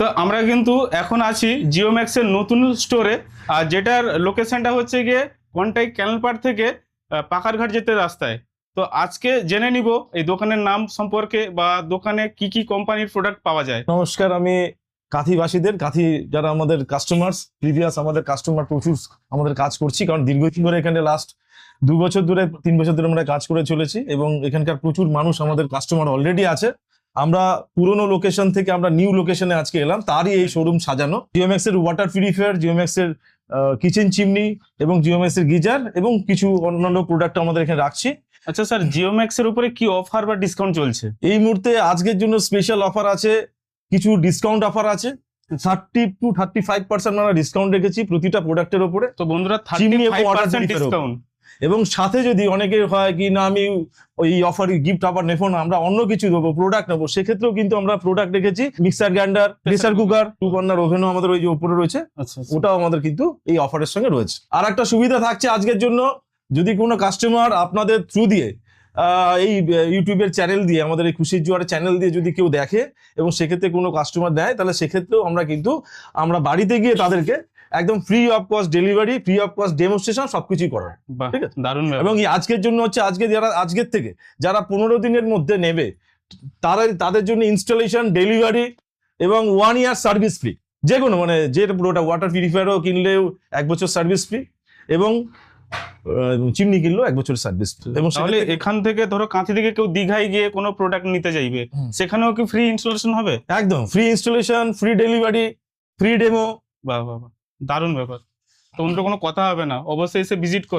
তো আমরা কিন্তু এখন আছি জিও ম্যাক্সের নতুন স্টোরে, আর যেটার লোকেশনটা হচ্ছে গিয়ে কন্টাই ক্যানেল পাড় থেকে পাকারঘাট যেতে রাস্তায়। তো আজকে জেনে নিব এই দোকানের নাম সম্পর্কে বা দোকানে কি কি কোম্পানির প্রোডাক্ট পাওয়া যায়। নমস্কার, আমি কাঁথিবাসীদের কাঁথি যারা আমাদের কাস্টমার্স প্রিভিয়াস আমাদের কাস্টমার প্রচুর আমাদের কাজ করছি, কারণ দীর্ঘদিন ধরে এখানে লাস্ট 2 বছর ধরে 3 বছর ধরে আমরা কাজ করে চলেছি এবং এখানকার প্রচুর মানুষ আমাদের কাস্টমার অলরেডি আছে। আমরা পুরোনো লোকেশন থেকে আমরা নিউ লোকেশনে আজকে এলাম, তারই এই শোরুম সাজানো। জিওম্যাক্স এর ওয়াটার পিউরিফায়ার, জিওম্যাক্স এর কিচেন চিমনি এবং জিওম্যাক্স এর গিজার এবং কিছু অন্যান্য প্রোডাক্ট আমাদের এখানে রাখছি। আচ্ছা স্যার, জিও ম্যাক্সের উপরে কি অফার বা ডিসকাউন্ট চলছে? এই মুহূর্তে আজকের জন্য স্পেশাল অফার আছে, কিছু ডিসকাউন্ট অফার আছে। 30 to 35% আমরা ডিসকাউন্ট রেখেছি প্রতিটা প্রোডাক্টের উপরে। তো বন্ধুরা চিমনি এবং water 35% purifier ডিসকাউন্ট, এবং সাথে যদি অনেকের হয় কি না আমি ওই অফার গিফট অফার নেবো না, আমরা অন্য কিছু দেবো, প্রোডাক্ট নেবো, সেক্ষেত্রেও কিন্তু আমরা প্রোডাক্ট রেখেছি। Mixer grinder, pressure cooker, 2 corner ওভেনও আমাদের ওই যে উপরে রয়েছে, আচ্ছা ওটাও আমাদের কিন্তু এই অফারের সঙ্গে রয়েছে। আর একটা সুবিধা থাকছে আজকের জন্য, যদি কোনো কাস্টমার আপনাদের থ্রু দিয়ে এই ইউটিউবের চ্যানেল দিয়ে, আমাদের এই খুশির জোয়ারের চ্যানেল দিয়ে যদি কেউ দেখে এবং সেক্ষেত্রে কোনো কাস্টমার দেয়, তাহলে সেক্ষেত্রেও আমরা বাড়িতে গিয়ে তাদেরকে একদম free of cost delivery, free of cost demonstration সবকিছুই করার। বাহ, ঠিক আছে, দারুণ ব্যাপার। এবং এই আজকের জন্য হচ্ছে আজকের থেকে যারা 15 দিনের মধ্যে নেবে তাদের জন্য ইনস্টলেশন, ডেলিভারি এবং 1 ইয়ার সার্ভিস ফ্রি। যে কোনো যে পুরোটা ওয়াটার পিউরিফায়ারও কিনলেও 1 বছর সার্ভিস ফ্রি এবং চিমনি কিনলেও 1 বছর সার্ভিস ফ্রি। এবং তাহলে এখান থেকে ধরো কাঁথি থেকে কেউ দীঘায় গিয়ে কোনো প্রোডাক্ট নিতে চাইবে, সেখানেও কি ফ্রি ইনস্টলেশন হবে? একদম free installation, free delivery, free demo. বাহ বাহ বাহ, দারুণ ব্যাপার। তো অন্য কোনো কথা হবে না, অবশ্যই এসে ভিজিট করো।